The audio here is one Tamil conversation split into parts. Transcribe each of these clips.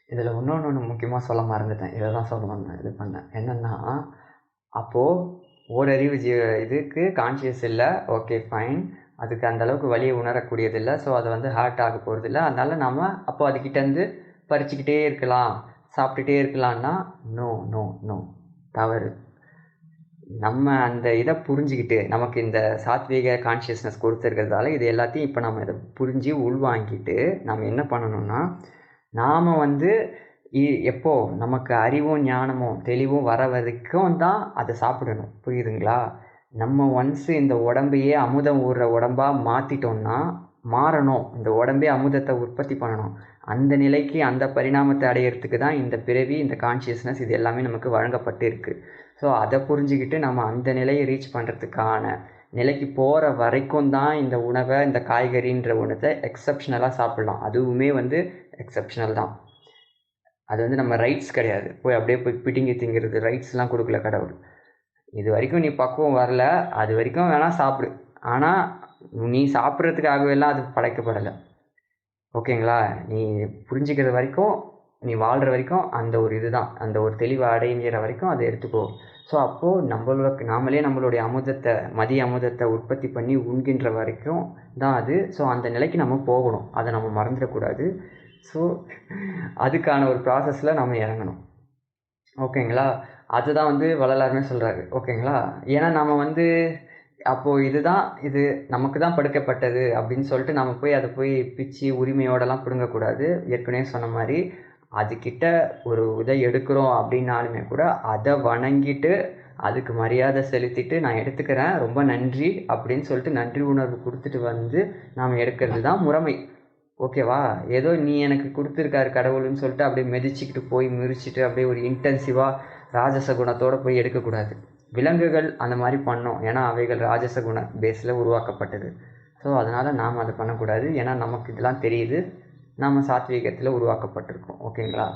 இதில் ஒன்று முக்கியமாக சொல்ல மறந்துட்டேன். இதை தான் சொல்லணும்னு இது பண்ணேன். என்னென்னா, அப்போது ஓரறிவு இதுக்கு கான்ஷியஸ் இல்லை, ஓகே ஃபைன். அதுக்கு அந்தளவுக்கு வலியை உணரக்கூடியதில்லை. ஸோ அதை வந்து ஹார்ட் ஆக போகிறதில்ல. அதனால் நாம் அப்போ அதுக்கிட்டேருந்து பறிச்சுக்கிட்டே இருக்கலாம், சாப்பிட்டுட்டே இருக்கலான்னா நோ நோ நோ, தவறு. நம்ம அந்த இதை புரிஞ்சுக்கிட்டு, நமக்கு இந்த சாத்வீக கான்ஷியஸ்னஸ் கொடுத்துருக்கிறதால இது எல்லாத்தையும் இப்போ நம்ம இதை புரிஞ்சு உள்வாங்கிட்டு நம்ம என்ன பண்ணணும்னா, நாம் வந்து எப்போ நமக்கு அறிவும் ஞானமும் தெளிவும் வர வரைக்கும் தான் அதை சாப்பிடணும். புரியுதுங்களா? நம்ம ஒன்ஸு இந்த உடம்பையே அமுதம் ஊறுற உடம்பா மாற்றிட்டோம்னா மாறணும். இந்த உடம்பே அமுதத்தை உற்பத்தி பண்ணணும். அந்த நிலைக்கு அந்த பரிணாமத்தை அடையிறதுக்கு தான் இந்த பிறவி, இந்த கான்ஷியஸ்னஸ் இது எல்லாமே நமக்கு வழங்கப்பட்டு இருக்குது. ஸோ அதை புரிஞ்சுக்கிட்டு நம்ம அந்த நிலையை ரீச் பண்ணுறதுக்கான நிலைக்கு போகிற வரைக்கும் தான் இந்த உணவை, இந்த காய்கறின்ற ஒன்றத்தை எக்ஸப்ஷனலாக சாப்பிட்லாம். அதுவுமே வந்து எக்ஸப்ஷனல் தான். அது வந்து நம்ம ரைட்ஸ் கிடையாது. அப்படியே போய் பிடுங்கி திங்கிறது ரைட்ஸ்லாம் கொடுக்கல கடவுள். இது வரைக்கும் நீ பக்குவம் வரல, அது வரைக்கும் வேணால் சாப்பிடு. ஆனால் நீ சாப்பிட்றதுக்காகவெல்லாம் அது படைக்கப்படலை. ஓகேங்களா? நீ புரிஞ்சுக்கிற வரைக்கும், நீ வாழ்கிற வரைக்கும் அந்த ஒரு இதுதான், அந்த ஒரு தெளிவை அடைஞ்சிற வரைக்கும் அதை எடுத்துக்கோ. ஸோ அப்போது நாமளே நம்மளுடைய அமுதத்தை, மதிய அமுதத்தை உற்பத்தி பண்ணி உண்கின்ற வரைக்கும் தான் அது. ஸோ அந்த நிலைக்கு நம்ம போகணும். அதை நம்ம மறந்துடக்கூடாது. ஸோ அதுக்கான ஒரு ப்ராசஸில் நம்ம இறங்கணும். ஓகேங்களா? அதுதான் வந்து வள்ளலாருமே சொல்கிறாரு. ஓகேங்களா? ஏன்னா நம்ம வந்து அப்போது இது நமக்கு தான் படைக்கப்பட்டது அப்படின்னு சொல்லிட்டு நம்ம போய் அதை போய் பிச்சு உரிமையோடலாம் பிடுங்கக்கூடாது. ஏற்கனவே சொன்ன மாதிரி அதுக்கிட்ட ஒரு இதை எடுக்கிறோம் அப்படின்னாலுமே கூட அதை வணங்கிட்டு அதுக்கு மரியாதை செலுத்திட்டு நான் எடுத்துக்கிறேன், ரொம்ப நன்றி அப்படின்னு சொல்லிட்டு நன்றி உணர்வு கொடுத்துட்டு வந்து நாம் எடுக்கிறது தான் முறைமை. ஓகேவா? ஏதோ நீ எனக்கு கொடுத்துருக்காரு கடவுள்னு சொல்லிட்டு அப்படியே மிதிச்சுக்கிட்டு போய் மிதிச்சுட்டு அப்படியே ஒரு இன்டென்சிவாக ராஜச குணத்தோடு போய் எடுக்கக்கூடாது. விலங்குகள் அந்த மாதிரி பண்ணோம், ஏன்னா அவைகள் ராஜச குண பேஸில் உருவாக்கப்பட்டது. ஸோ அதனால் நாம் அதை பண்ணக்கூடாது. ஏன்னா நமக்கு இதெல்லாம் தெரியுது, நாம் சாத்வீகத்தில் உருவாக்கப்பட்டிருக்கோம். ஓகேங்களா?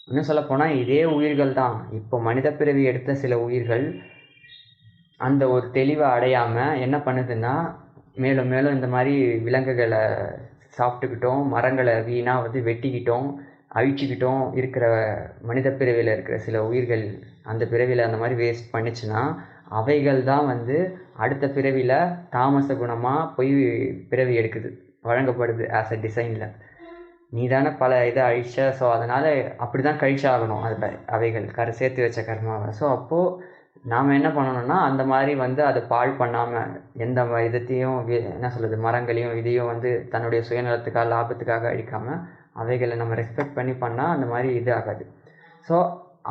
இன்னும் சொல்லப்போனால் இதே உயிர்கள் தான் இப்போ மனித பிறவி எடுத்த சில உயிர்கள் அந்த ஒரு தெளிவை அடையாமல் என்ன பண்ணுதுன்னா, மேலும் மேலும் இந்த மாதிரி விலங்குகளை சாப்பிட்டுக்கிட்டோம், மரங்களை வீணாக வந்து வெட்டிக்கிட்டோம், அழிச்சிக்கிட்டோம் இருக்கிற மனித பிறவியில் இருக்கிற சில உயிர்கள் அந்த பிறவியில் அந்த மாதிரி வேஸ்ட் பண்ணிச்சுன்னா, அவைகள் தான் வந்து அடுத்த பிறவியில் தாமச குணமாக போய் பிறவி எடுக்குது, வழங்கப்படுது ஆஸ் அ டிசைனில். நீ தானே பல இதை அழிச்ச, ஸோ அதனால் அப்படி தான் கழிச்சாகணும் அதில் அவைகள் சேர்த்து வச்ச கர்மாவை. ஸோ அப்போது நாம் என்ன பண்ணணும்னா அந்த மாதிரி வந்து அதை பாழ் பண்ணாமல் எந்த இதத்தையும் என்ன சொல்கிறது, மரங்களையும் இதையும் வந்து தன்னுடைய சுயநலத்துக்காக லாபத்துக்காக அழிக்காமல் அவைகளை நம்ம ரெஸ்பெக்ட் பண்ணி பண்ணால் அந்த மாதிரி இது ஆகாது. ஸோ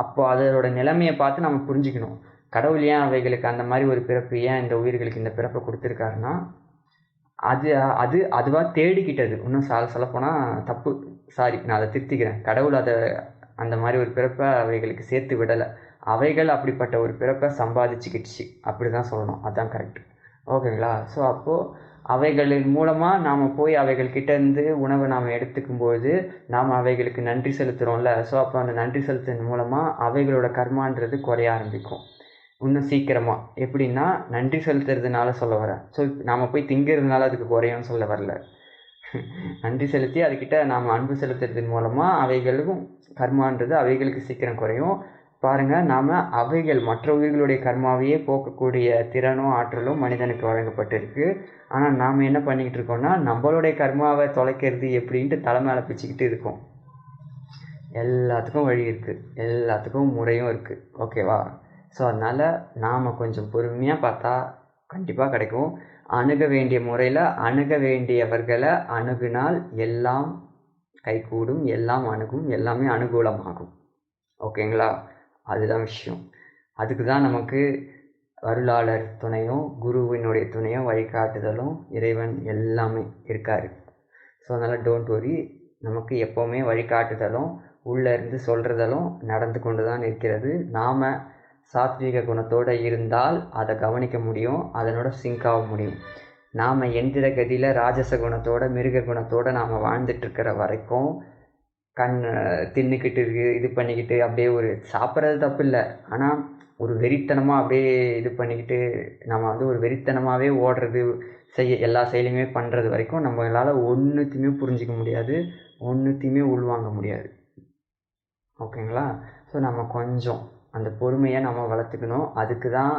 அப்போது அதோட நிலைமையை பார்த்து நம்ம புரிஞ்சுக்கணும். கடவுள் ஏன் அவைகளுக்கு அந்த மாதிரி ஒரு பிறப்பு, ஏன் இந்த உயிர்களுக்கு இந்த பிறப்பை கொடுத்துருக்காருன்னா அதுவாக தேடிக்கிட்டது. இன்னும் சொல்லப்போனால் தப்பு, சாரி நான் அதை திருத்திக்கிறேன். கடவுள் அதை அந்த மாதிரி ஒரு பிறப்பை அவைகளுக்கு சேர்த்து விடலை, அவைகள் அப்படிப்பட்ட ஒரு பிறப்பை சம்பாதிச்சுக்கிடுச்சு, அப்படி தான் சொல்லணும். அதுதான் கரெக்ட். ஓகேங்களா? ஸோ அப்போது அவைகளின் மூலமாக நாம் போய் அவைகள்கிட்டேருந்து உணவை நாம் எடுத்துக்கும்போது நாம் அவைகளுக்கு நன்றி செலுத்துகிறோம்ல. ஸோ அப்போ அந்த நன்றி செலுத்துறது மூலமாக அவைகளோட கர்மான்றது குறைய ஆரம்பிக்கும் இன்னும் சீக்கிரமாக. எப்படின்னா நன்றி செலுத்துறதுனால சொல்ல வரேன். ஸோ நாம் போய் திங்கிறதுனால அதுக்கு குறையும்னு சொல்ல வரல. நன்றி செலுத்தி அதுக்கிட்ட நாம் அன்பு செலுத்துறதன் மூலமாக அவைகளுக்கும் கர்மான்றது அவைகளுக்கு சீக்கிரம் குறையும். பாருங்கள், நாம் அவைகள் மற்ற உயிர்களுடைய கர்மாவையே போக்கக்கூடிய திறனும் ஆற்றலும் மனிதனுக்கு வழங்கப்பட்டிருக்கு. ஆனால் நாம் என்ன பண்ணிக்கிட்டு இருக்கோம்னா நம்மளுடைய கர்மாவை தொலைக்கிறது எப்படின்ட்டு தலை மேலே பிச்சுக்கிட்டு இருக்கோம். எல்லாத்துக்கும் வழி இருக்குது, எல்லாத்துக்கும் முறையும் இருக்குது. ஓகேவா? ஸோ அதனால் நாம் கொஞ்சம் பொறுமையாக பார்த்தா கண்டிப்பாக கிடைக்கும். அணுக வேண்டிய முறையில் அணுக வேண்டியவர்களை அணுகினால் எல்லாம் கைகூடும், எல்லாம் அணுகும், எல்லாமே அனுகூலமாகும். ஓகேங்களா? அதுதான் விஷயம். அதுக்கு தான் நமக்கு அருளாளர் துணையும் குருவினுடைய துணையும் வழிகாட்டுதலும் இறைவன் எல்லாமே இருக்கார். ஸோ அதனால் டோன்ட் வரி, நமக்கு எப்போவுமே வழிகாட்டுதலும் உள்ளே இருந்து சொல்கிறதலும் நடந்து கொண்டு தான் இருக்கிறது. நாம் சாத்வீக குணத்தோடு இருந்தால் அதை கவனிக்க முடியும், அதனோட சிங்க் ஆக முடியும். நாம் எந்திர கதியில் ராஜச குணத்தோட மிருக குணத்தோடு நாம் வாழ்ந்துட்டுருக்கிற வரைக்கும் தின்னுக்கிட்டு இது பண்ணிக்கிட்டு அப்படியே ஒரு சாப்பிட்றது தப்பு இல்லை, ஆனால் ஒரு வெறித்தனமாக அப்படியே இது பண்ணிக்கிட்டு நம்ம வந்து ஒரு வெறித்தனமாகவே ஓடுறது, எல்லா செயலையுமே பண்ணுறது வரைக்கும் நம்மளால் ஒன்றுத்தையுமே புரிஞ்சிக்க முடியாது, ஒன்றுத்தையுமே உள்வாங்க முடியாது. ஓகேங்களா? ஸோ நம்ம கொஞ்சம் அந்த பொறுமையை நம்ம வளர்த்துக்கணும். அதுக்கு தான்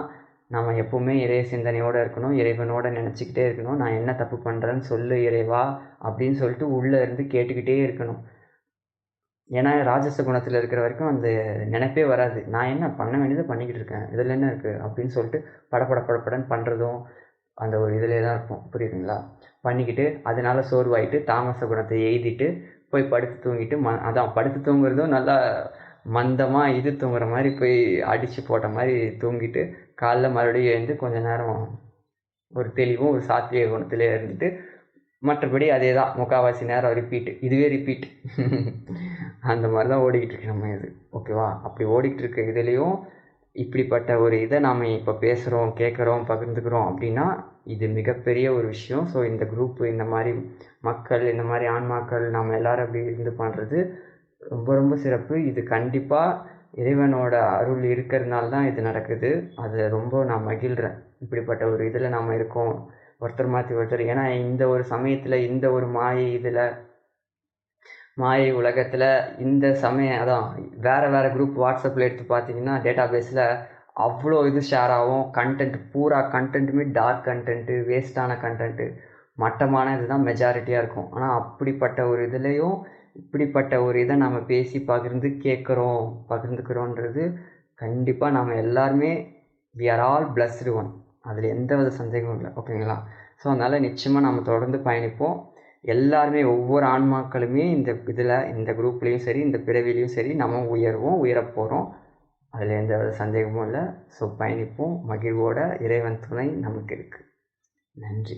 நம்ம எப்போவுமே இறை சிந்தனையோடு இருக்கணும். இறைவனோட நினச்சிக்கிட்டே இருக்கணும். நான் என்ன தப்பு பண்ணுறேன்னு சொல்லு இறைவா அப்படின்னு சொல்லிட்டு உள்ளே இருந்து கேட்டுக்கிட்டே இருக்கணும். ஏன்னா ராஜச குணத்தில் இருக்கிற வரைக்கும் அந்த நினைப்பே வராது. நான் என்ன பண்ண வேண்டியதை பண்ணிக்கிட்டு இருக்கேன். இதில் என்ன இருக்குது அப்படின்னு சொல்லிட்டு படபடன்னு பண்ணுறதும் அந்த ஒரு இதிலே தான் இருப்போம். புரியுதுங்களா? பண்ணிக்கிட்டு அதனால சோர்வாயிட்டு தாமச குணத்தை எய்திட்டு போய் படுத்து தூங்கிட்டு அதான் படுத்து தூங்குறதும் நல்லா மந்தமாக இது தூங்குற மாதிரி போய் அடித்து போட்ட மாதிரி தூங்கிட்டு காலைல மறுபடியும் எழுந்து கொஞ்ச நேரம் ஒரு தெளிவும் ஒரு சாத்விக குணத்திலே இருந்துட்டு மற்றபடி அதே தான் முக்கால்வாசி நேரம் ரிப்பீட்டு. இதுவே ரிப்பீட். அந்த மாதிரி தான் ஓடிக்கிட்டு இருக்கு நம்ம இது. ஓகேவா? அப்படி ஓடிக்கிட்டு இருக்க இதுலேயும் இப்படிப்பட்ட ஒரு இதை நாம் இப்போ பேசுகிறோம், கேட்குறோம், பகிர்ந்துக்கிறோம் அப்படின்னா இது மிகப்பெரிய ஒரு விஷயம். ஸோ இந்த குரூப்பு, இந்த மாதிரி மக்கள், இந்த மாதிரி ஆன்மாக்கள் நம்ம எல்லோரும் அப்படி இருந்து பண்ணுறது ரொம்ப ரொம்ப சிறப்பு. இது கண்டிப்பாக இறைவனோட அருள் இருக்கிறதுனால தான் இது நடக்குது. அது ரொம்ப நான் மகிழ்கிறேன். இப்படிப்பட்ட ஒரு இதில் நாம் இருக்கோம். ஒருத்தர் மாற்றி ஒருத்தர். ஏன்னா இந்த ஒரு சமயத்தில் இந்த ஒரு மாயை உலகத்தில் இந்த சமயம் அதான் வேறு குரூப் வாட்ஸ்அப்பில் எடுத்து பார்த்தீங்கன்னா டேட்டா பேஸில் அவ்வளோ இது ஷேர் ஆகும். கண்டென்ட் பூரா கண்டென்ட்டுமே டார்க் கண்டென்ட்டு, வேஸ்ட்டான கண்டென்ட்டு, மட்டமான இது தான் மெஜாரிட்டியாக இருக்கும். ஆனால் அப்படிப்பட்ட ஒரு இதுலேயும் இப்படிப்பட்ட ஒரு இதை நம்ம பேசி பகிர்ந்துக்கிறோன்றது கண்டிப்பாக நம்ம எல்லாருமே we are all blessed one. அதில் எந்த வித சந்தேகமும் இல்லை. ஓகேங்களா? ஸோ அதனால் நிச்சயமாக நம்ம தொடர்ந்து பயணிப்போம். எல்லாருமே ஒவ்வொரு ஆன்மாக்களுமே இந்த குரூப்லேயும் சரி, இந்த பிறவிலையும் சரி நம்ம உயரப் போகிறோம். அதில் எந்த வித சந்தேகமும் இல்லை. ஸோ பயணிப்போம். மகிழ்வோட இறைவன் துணை நமக்கு இருக்குது. நன்றி.